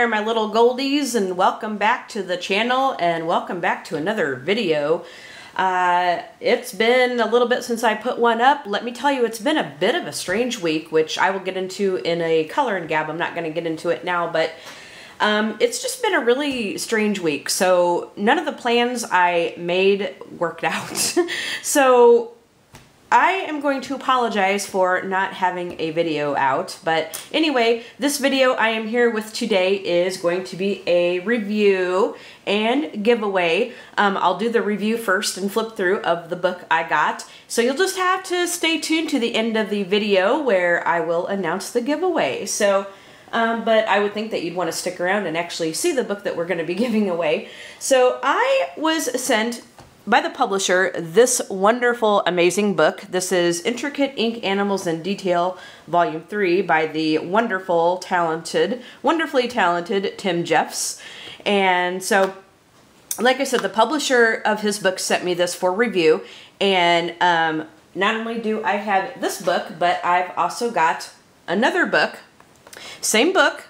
there, my little goldies, and welcome back to the channel and welcome back to another video. It's been a little bit since I put one up. Let me tell you, it's been a bit of a strange week, which I will get into in a Color Gab. I'm not going to get into it now, but it's just been a really strange week. So none of the plans I made worked out. So I am going to apologize for not having a video out, but anyway, this video I am here with today is going to be a review and giveaway. I'll do the review first and flip through of the book I got, so you'll just have to stay tuned to the end of the video where I will announce the giveaway. So, but I would think that you'd want to stick around and actually see the book that we're going to be giving away. So I was sent by the publisher this wonderful, amazing book. This is Intricate Ink Animals in Detail, Volume 3 by the wonderfully talented Tim Jeffs. And so, like I said, the publisher of his book sent me this for review. And not only do I have this book, but I've also got another book. Same book.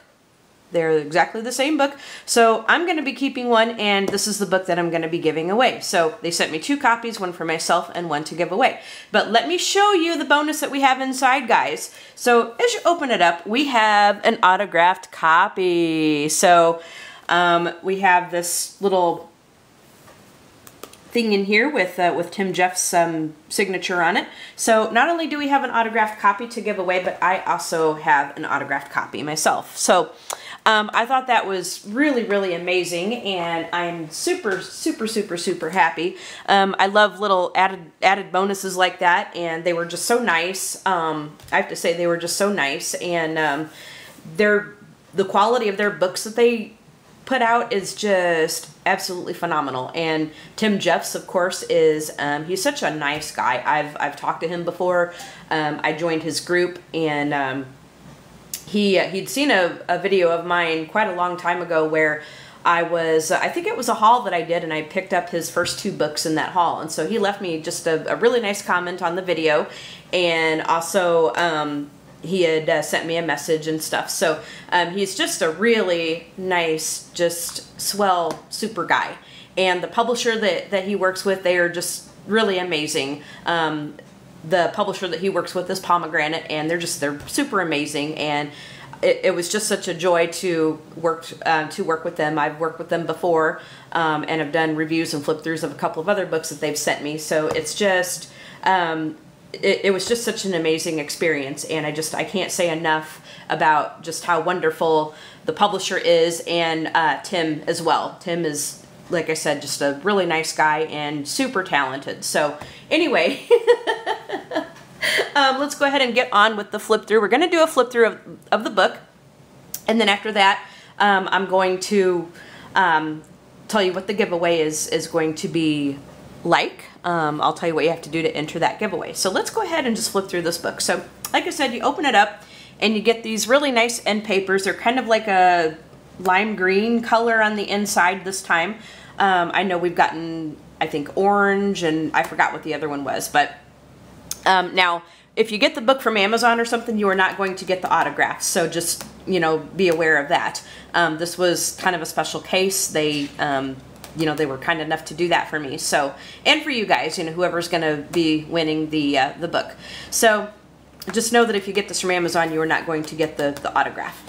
They're exactly the same book. So I'm going to be keeping one, and this is the book that I'm going to be giving away. So they sent me 2 copies, one for myself and one to give away. But let me show you the bonus that we have inside, guys. So as you open it up, we have an autographed copy. So we have this little thing in here with Tim Jeff's signature on it. So not only do we have an autographed copy to give away, but I also have an autographed copy myself. So I thought that was really, really amazing, and I'm super, super, super, super happy. I love little added bonuses like that, and they were just so nice. I have to say they were just so nice, and the quality of their books that they put out is just absolutely phenomenal. And Tim Jeffs, of course, is he's such a nice guy. I've talked to him before. I joined his group, and he'd seen a video of mine quite a long time ago where I think it was a haul that I did, and I picked up his first 2 books in that haul. And so he left me just a really nice comment on the video, and also he had sent me a message and stuff. So he's just a really nice, just swell, super guy. And the publisher that he works with, they are just really amazing. The publisher that he works with is Pomegranate, and they're super amazing. And it was just such a joy to work with them. I've worked with them before, and have done reviews and flip-throughs of a couple of other books that they've sent me. So it's just it was just such an amazing experience, and I can't say enough about just how wonderful the publisher is, and Tim as well. Tim is, like I said, just a really nice guy and super talented. So anyway, let's go ahead and get on with the flip through. We're going to do a flip through of the book, and then after that, I'm going to tell you what the giveaway is going to be like. I'll tell you what you have to do to enter that giveaway. So let's go ahead and just flip through this book. So like I said, you open it up and you get these really nice end papers. They're kind of like a lime green color on the inside this time. I know we've gotten, I think, orange, and I forgot what the other one was. But now, if you get the book from Amazon or something, you are not going to get the autographs. So just, be aware of that. This was kind of a special case. They they were kind enough to do that for me. So, and for you guys, whoever's going to be winning the book. So just know that if you get this from Amazon, you are not going to get the autograph.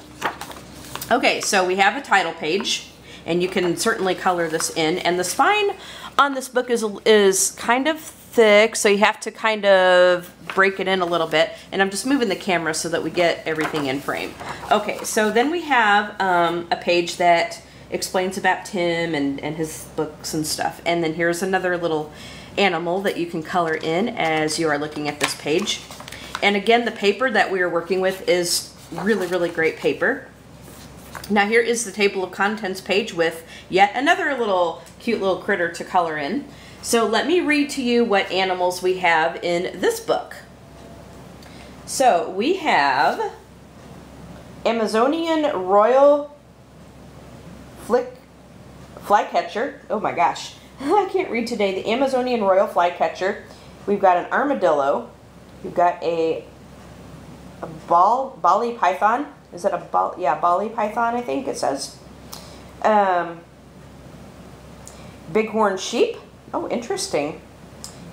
Okay, so we have a title page, and you can certainly color this in. And the spine on this book is kind of thick, so you have to kind of break it in a little bit. And I'm just moving the camera so that we get everything in frame. Okay, so then we have a page that explains about Tim and his books and stuff. And then here's another little animal that you can color in as you are looking at this page. And again, the paper that we are working with is really, really great paper. Now here is the table of contents page with yet another cute little critter to color in. So let me read to you what animals we have in this book. So we have Amazonian Royal Flycatcher. Oh my gosh, I can't read today. The Amazonian Royal Flycatcher. We've got an armadillo. We've got a a Bali python. Is it a ball? Yeah, Bali python, I think it says. Bighorn sheep. Oh, interesting.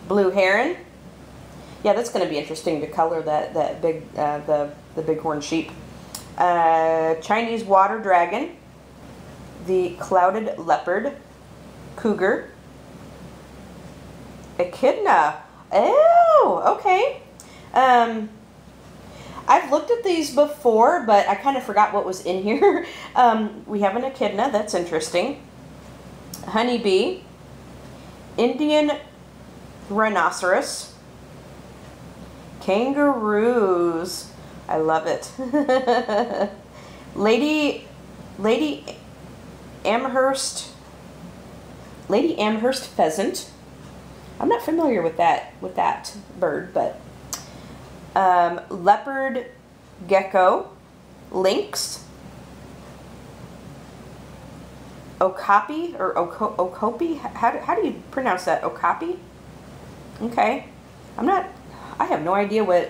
Blue heron. Yeah, that's going to be interesting to color that big the bighorn sheep. Chinese water dragon. The clouded leopard. Cougar. Echidna. Oh, okay. I've looked at these before, but I kind of forgot what was in here. We have an echidna. That's interesting. Honeybee. Indian rhinoceros. Kangaroos. I love it. Lady Amherst pheasant. I'm not familiar with that bird, but leopard gecko, lynx, okapi or okapi. How do you pronounce that? Okapi. Okay, I have no idea what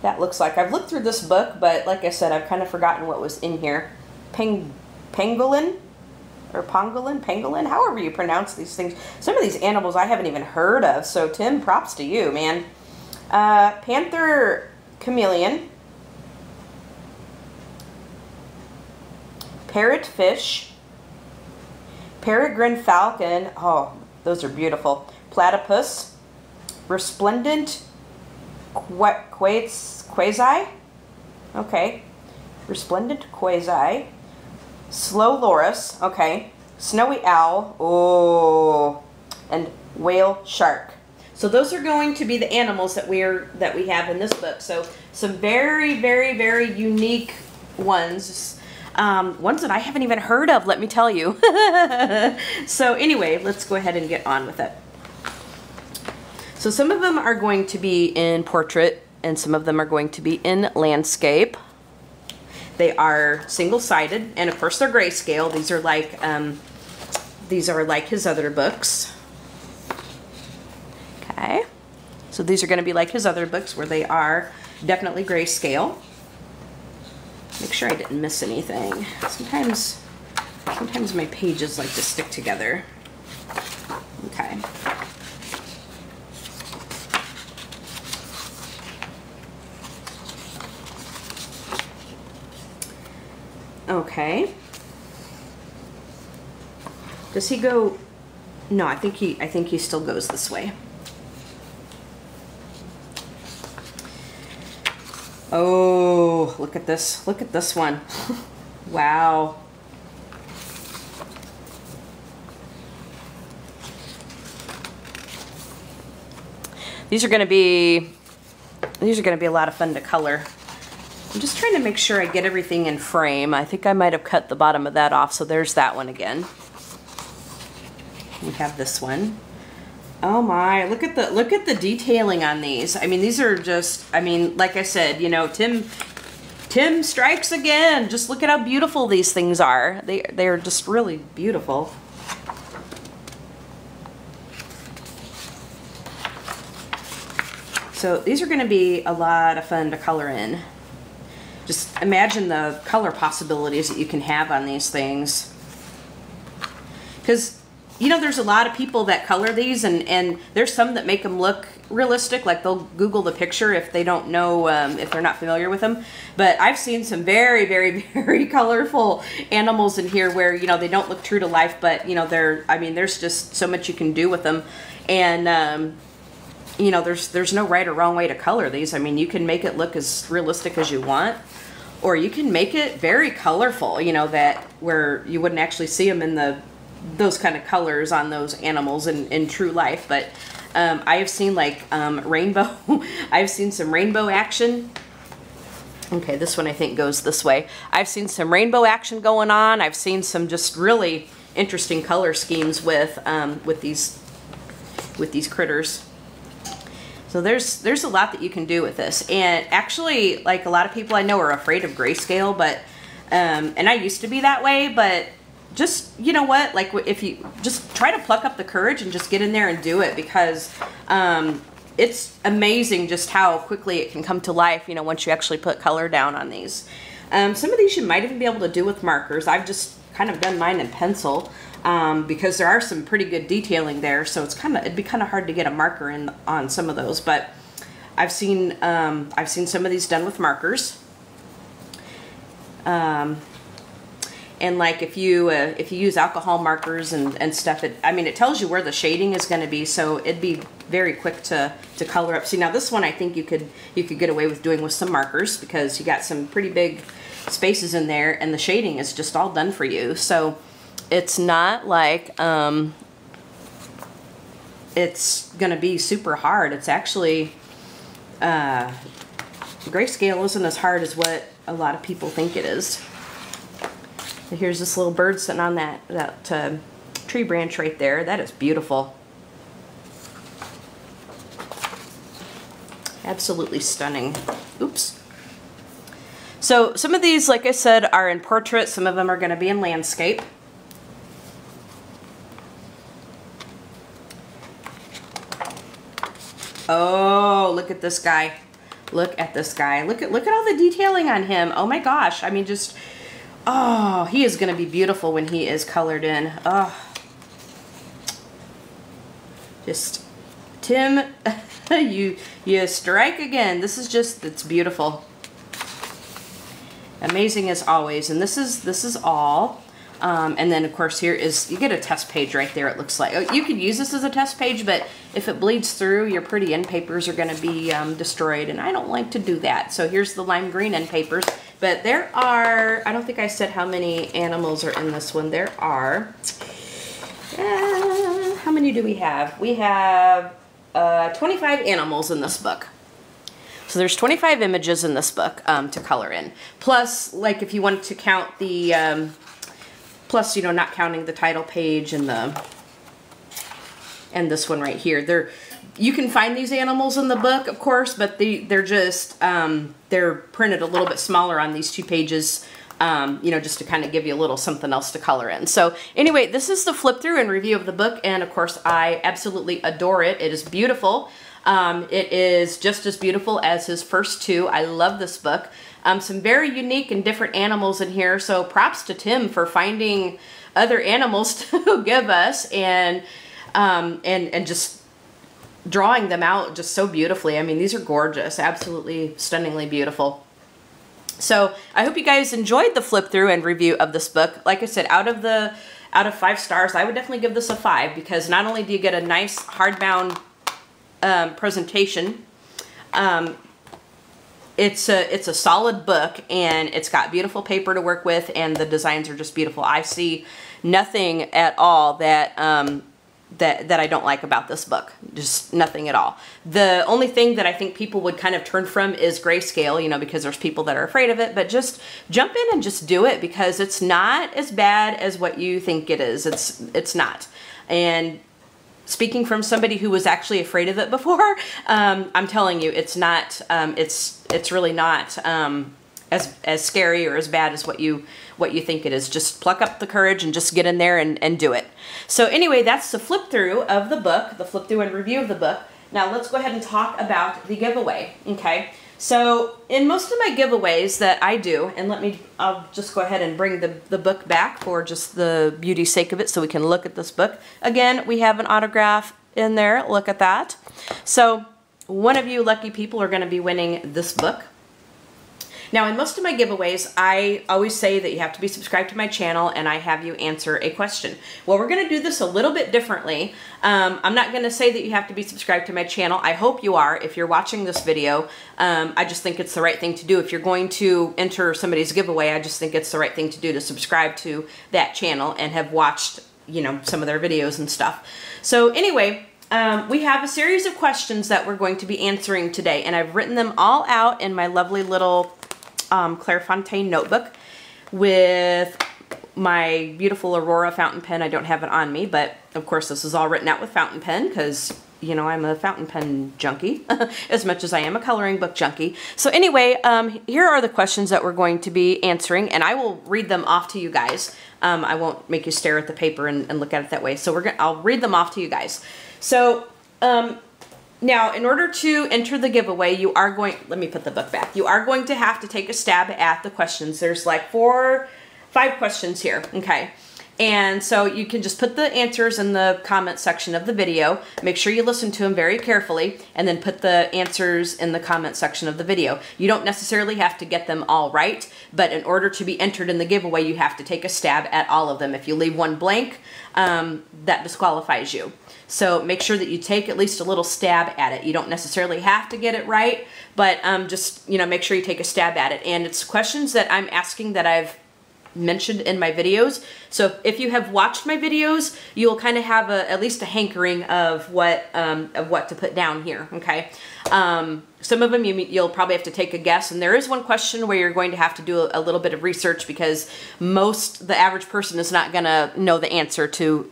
that looks like. I've looked through this book, but like I said, I've kind of forgotten what was in here. Pangolin. Or pangolin, however you pronounce these things. Some of these animals I haven't even heard of, so Tim, props to you, man. Panther chameleon. Parrotfish. Peregrine falcon. Oh, those are beautiful. Platypus. Resplendent quasi. Okay. Resplendent quasi. Slow loris, okay. Snowy owl, oh, and whale shark. So those are going to be the animals that we have in this book. So some very, very, very unique ones. Ones that I haven't even heard of, let me tell you. So anyway, let's go ahead and get on with it. So some of them are going to be in portrait, and some of them are going to be in landscape. They are single-sided, and of course they're grayscale. These are like his other books. Okay, so these are going to be like his other books, where they are definitely grayscale. Make sure I didn't miss anything. Sometimes my pages like to stick together. Okay. Okay. Does he go? No, I think he still goes this way. Oh, look at this. Look at this one. Wow. These are going to be a lot of fun to color. I'm just trying to make sure I get everything in frame. I think I might have cut the bottom of that off, so there's that one again. We have this one. Oh my, look at the detailing on these. I mean, these are just, I mean, like I said, you know, Tim strikes again. Just look at how beautiful these things are. They are just really beautiful. So these are going to be a lot of fun to color in. Just imagine the color possibilities that you can have on these things. Because, you know, there's a lot of people that color these, and there's some that make them look realistic, like they'll Google the picture if they don't know, if they're not familiar with them. But I've seen some very, very, very colorful animals in here where, you know, they don't look true to life, but, you know, I mean, there's just so much you can do with them. And, you know, there's no right or wrong way to color these. I mean, you can make it look as realistic as you want, or you can make it very colorful, you know, that where you wouldn't actually see them in those kind of colors on those animals in true life. But I have seen like rainbow. I've seen some rainbow action. Okay, this one I think goes this way. I've seen some rainbow action going on. I've seen some just really interesting color schemes with these critters. So there's a lot that you can do with this. And actually, like, a lot of people I know are afraid of grayscale, but and I used to be that way, but just, you know what, like, if you just try to pluck up the courage and just get in there and do it, because it's amazing just how quickly it can come to life, you know, once you actually put color down on these. Some of these you might even be able to do with markers. I've just kind of done mine in pencil because there are some pretty good detailing there, so it'd be kind of hard to get a marker in on some of those. But I've seen some of these done with markers. And like if you use alcohol markers and stuff, I mean, it tells you where the shading is going to be, so it'd be very quick to color up. See, now this one I think you could get away with doing with some markers because you got some pretty big spaces in there, and the shading is just all done for you. So it's not like it's going to be super hard. It's actually grayscale isn't as hard as what a lot of people think it is. And here's this little bird sitting on that tree branch right there. That is beautiful. Absolutely stunning. Oops. So some of these, like I said, are in portrait. Some of them are going to be in landscape. Oh, look at this guy. Look at this guy. Look at all the detailing on him. Oh my gosh. I mean, just, oh, he is going to be beautiful when he is colored in. Oh. Just, Tim, you strike again. This is just, it's beautiful. Amazing as always. And this is all. And then of course here is, you get a test page right there, it looks like. Oh, you could use this as a test page, but if it bleeds through, your pretty end papers are going to be destroyed, and I don't like to do that. So here's the lime green end papers. But there are, I don't think I said how many animals are in this one. There are, how many do we have? We have 25 animals in this book. So there's 25 images in this book to color in. Plus, like if you wanted to count the, plus, you know, not counting the title page and this one right here. You can find these animals in the book, of course, but they're just, they're printed a little bit smaller on these two pages, you know, just to kind of give you a little something else to color in. So anyway, this is the flip through and review of the book, and of course I absolutely adore it. It is beautiful. It is just as beautiful as his first two. I love this book. Some very unique and different animals in here, so props to Tim for finding other animals to give us and just drawing them out just so beautifully. I mean, these are gorgeous, absolutely stunningly beautiful. So I hope you guys enjoyed the flip through and review of this book. Like I said, out of 5 stars, I would definitely give this a 5, because not only do you get a nice hardbound presentation, it's a solid book, and it's got beautiful paper to work with, and the designs are just beautiful. I see nothing at all that that I don't like about this book. Just nothing at all. The only thing that I think people would kind of turn from is grayscale, you know, because there's people that are afraid of it, but just jump in and just do it, because it's not as bad as what you think it is. It's not. And speaking from somebody who was actually afraid of it before, I'm telling you, it's not, it's really not as scary or as bad as what you think it is. Just pluck up the courage and just get in there and do it. So anyway, that's the flip through of the book, the flip through and review of the book. Now let's go ahead and talk about the giveaway, okay? So in most of my giveaways that I do, and I'll just go ahead and bring the book back for just the beauty's sake of it so we can look at this book. Again, we have an autograph in there, look at that. So one of you lucky people are going to be winning this book. Now, in most of my giveaways, I always say that you have to be subscribed to my channel, and I have you answer a question. Well, we're going to do this a little bit differently. I'm not going to say that you have to be subscribed to my channel. I hope you are if you're watching this video. I just think it's the right thing to do. If you're going to enter somebody's giveaway, I just think it's the right thing to do to subscribe to that channel and have watched, you know, some of their videos and stuff. So anyway, we have a series of questions that we're going to be answering today, and I've written them all out in my lovely little Clairefontaine notebook with my beautiful Aurora fountain pen. I don't have it on me, but of course this is all written out with fountain pen because, you know, I'm a fountain pen junkie as much as I am a coloring book junkie. So anyway, here are the questions that we're going to be answering, and I will read them off to you guys. I won't make you stare at the paper and look at it that way. So I'll read them off to you guys. So Now, in order to enter the giveaway, you are going, let me put the book back. You are going to have to take a stab at the questions. There's like 5 questions here, okay? And so you can just put the answers in the comment section of the video. Make sure you listen to them very carefully, and then put the answers in the comment section of the video. You don't necessarily have to get them all right, but in order to be entered in the giveaway, you have to take a stab at all of them. If you leave one blank, that disqualifies you. So make sure that you take at least a little stab at it. You don't necessarily have to get it right, but just, you know, make sure you take a stab at it. And it's questions that I'm asking that I've mentioned in my videos. So if you have watched my videos, you'll kind of have at least a hankering of what to put down here, okay? Some of them you'll probably have to take a guess, and there is one question where you're going to have to do a little bit of research, because the average person is not gonna know the answer to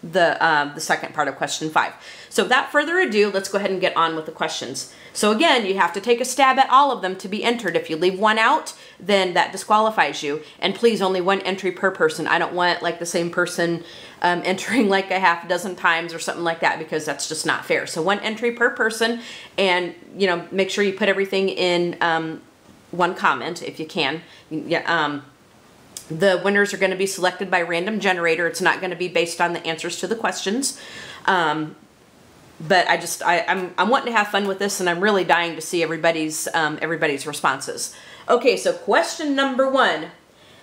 the second part of question 5. So without further ado, let's go ahead and get on with the questions. So again, you have to take a stab at all of them to be entered. If you leave one out, then that disqualifies you. And please, only one entry per person. I don't want like the same person entering like a half dozen times or something like that, because that's just not fair. So 1 entry per person, and you know, make sure you put everything in one comment if you can. Yeah, the winners are going to be selected by random generator. It's not going to be based on the answers to the questions. But I'm wanting to have fun with this, and I'm really dying to see everybody's responses. Okay, so question number 1.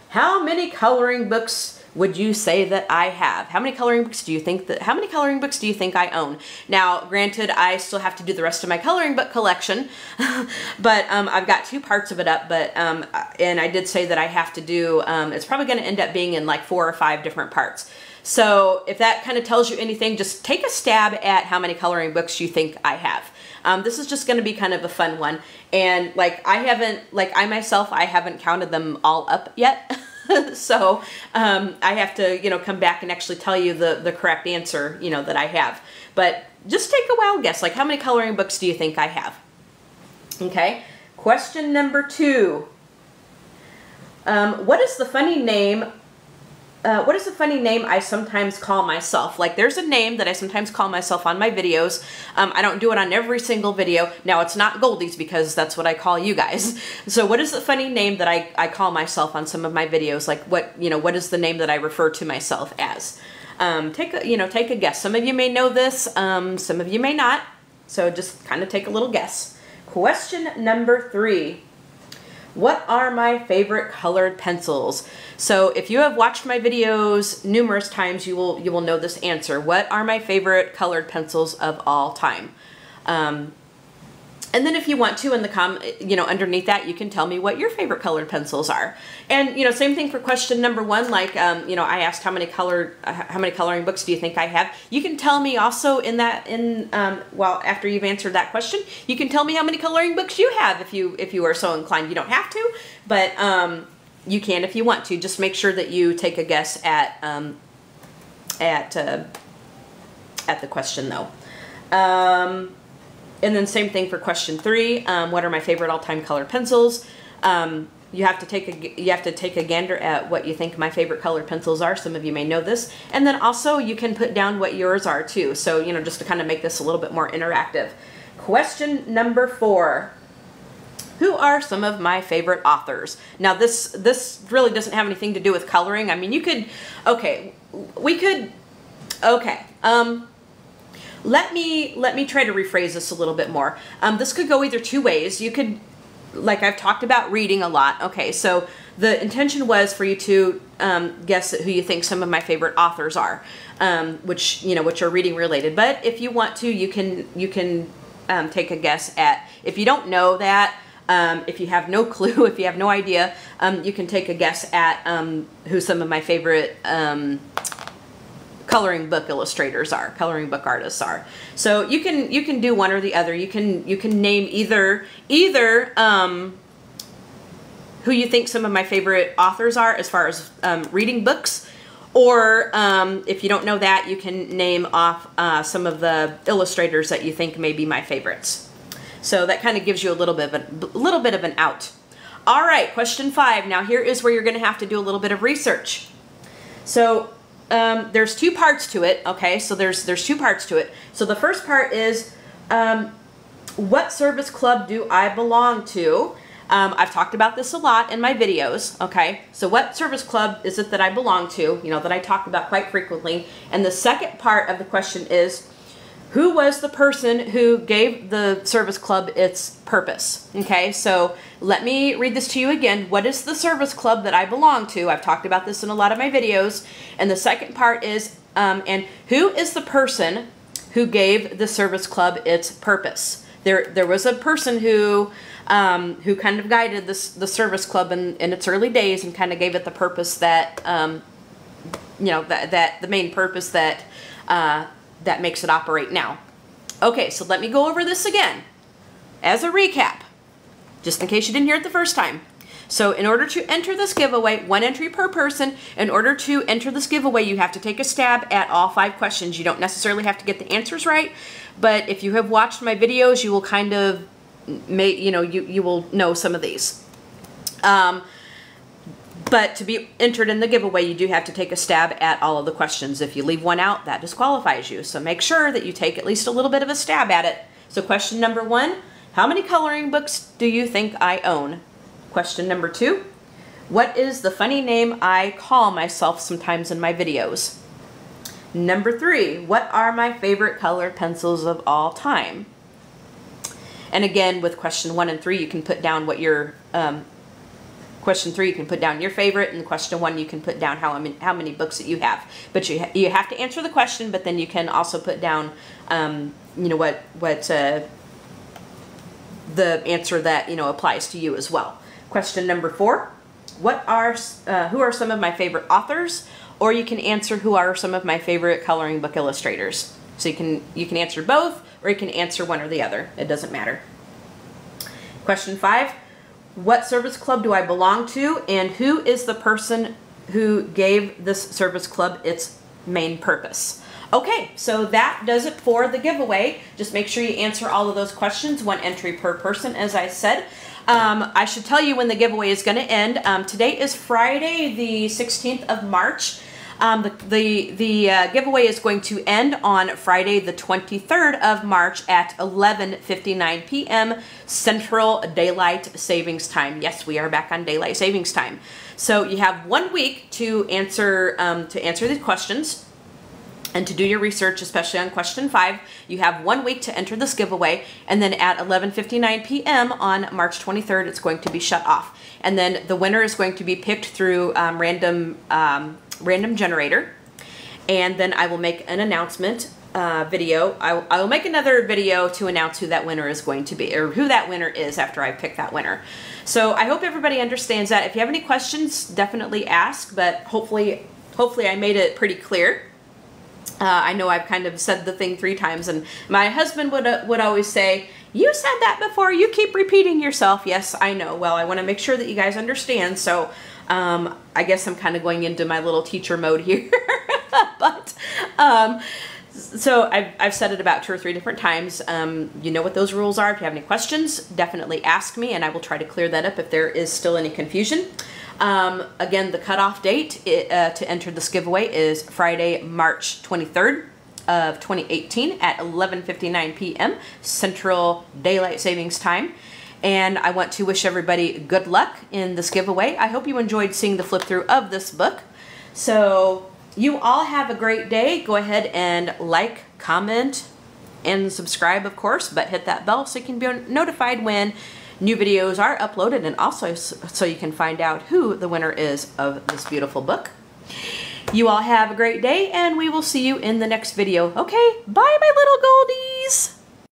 How many coloring books would you say that I have? How many coloring books do you think I own? Now, granted, I still have to do the rest of my coloring book collection, but I've got 2 parts of it up, but and I did say that I have to do, it's probably going to end up being in like 4 or 5 different parts. So if that kind of tells you anything, just take a stab at how many coloring books you think I have. This is just going to be kind of a fun one. And like I haven't counted them all up yet. So I have to, you know, come back and actually tell you the correct answer, you know, that I have. But just take a wild guess. Like, how many coloring books do you think I have? Okay. Question number 2. What is the funny name I sometimes call myself? Like, there's a name that I sometimes call myself on my videos. I don't do it on every single video. Now, it's not Goldie's, because that's what I call you guys. So what is the funny name that I call myself on some of my videos? Like, what is the name that I refer to myself as? Take a guess. Some of you may know this, some of you may not. So just kind of take a little guess. Question number 3. What are my favorite colored pencils? So if you have watched my videos numerous times, you will know this answer. What are my favorite colored pencils of all time? And then if you want to, in the underneath that, you can tell me what your favorite colored pencils are. And, you know, same thing for question number 1. Like, you know, I asked how many coloring books do you think I have? You can tell me also well, after you've answered that question, you can tell me how many coloring books you have if you are so inclined. You don't have to, but you can if you want to. Just make sure that you take a guess at the question though. And then same thing for question 3. What are my favorite all-time colored pencils? You have to take a gander at what you think my favorite colored pencils are. Some of you may know this. And then also you can put down what yours are too. So, you know, just to kind of make this a little bit more interactive. Question number 4. Who are some of my favorite authors? Now this really doesn't have anything to do with coloring. I mean, you could, okay, let me try to rephrase this a little bit more. This could go either 2 ways. You could, like I've talked about reading a lot. Okay, so the intention was for you to guess who you think some of my favorite authors are, which are reading related. But if you want to, you can take a guess at, if you don't know that, if you have no clue, if you have no idea, you can take a guess at who some of my favorite coloring book illustrators are, coloring book artists are. So you can do one or the other. You can name either who you think some of my favorite authors are as far as reading books, or if you don't know that, you can name off some of the illustrators that you think may be my favorites. So that kind of gives you a little bit of an out. All right, question 5. Now here is where you're going to have to do a little bit of research. So there's 2 parts to it. Okay, so there's 2 parts to it. So the first part is, What service club do I belong to? I've talked about this a lot in my videos, okay? So what service club is it that I belong to, that I talk about quite frequently? And the second part of the question is, who was the person who gave the service club its purpose? Okay, so let me read this to you again. What is the service club that I belong to? I've talked about this in a lot of my videos. And the second part is, and who is the person who gave the service club its purpose? There was a person who kind of guided the service club in its early days and kind of gave it the purpose that, that the main purpose that makes it operate now. Okay, so let me go over this again as a recap, just in case you didn't hear it the first time. So in order to enter this giveaway, 1 entry per person, in order to enter this giveaway, you have to take a stab at all 5 questions. You don't necessarily have to get the answers right, but if you have watched my videos, you will kind of, you will know some of these. But to be entered in the giveaway, you do have to take a stab at all of the questions. If you leave one out, that disqualifies you. So make sure that you take at least a little bit of a stab at it. So question number 1, how many coloring books do you think I own? Question number 2, what is the funny name I call myself sometimes in my videos? Number 3, what are my favorite colored pencils of all time? And again, with question 1 and 3, you can put down what your, question 3, you can put down your favorite, and question 1, you can put down how many books that you have. But you have to answer the question, but then you can also put down, what the answer that, applies to you as well. Question number 4, who are some of my favorite authors? Or you can answer who are some of my favorite coloring book illustrators. So you can answer both, or you can answer one or the other. It doesn't matter. Question 5, what service club do I belong to, and who is the person who gave this service club its main purpose? Okay, so that does it for the giveaway. Just make sure you answer all of those questions, 1 entry per person, as I said. I should tell you when the giveaway is going to end. Today is Friday, the 16th of March. The giveaway is going to end on Friday, the 23rd of March at 11:59 p.m. Central Daylight Savings Time. Yes, we are back on Daylight Savings Time. So you have 1 week to answer these questions. And to do your research, especially on question 5, you have 1 week to enter this giveaway, and then at 11:59 p.m. on March 23rd, it's going to be shut off. And then the winner is going to be picked through random generator, and then I will make an announcement video. I will make another video to announce who that winner is going to be, or who that winner is after I pick that winner. So I hope everybody understands that. If you have any questions, definitely ask, but hopefully I made it pretty clear. I know I've kind of said the thing 3 times, and my husband would always say, you said that before, you keep repeating yourself. Yes, I know. Well, I want to make sure that you guys understand, so I guess I'm kind of going into my little teacher mode here. But so I've said it about 2 or 3 different times. You know what those rules are. If you have any questions, definitely ask me, and I will try to clear that up if there is still any confusion. Again, the cutoff date to enter this giveaway is Friday, March 23rd of 2018 at 11:59 p.m. Central Daylight Savings Time. And I want to wish everybody good luck in this giveaway. I hope you enjoyed seeing the flip through of this book. So you all have a great day. Go ahead and like, comment, and subscribe, of course, but hit that bell so you can be notified when new videos are uploaded, and also so you can find out who the winner is of this beautiful book. You all have a great day, and we will see you in the next video. Okay, bye my little goldies!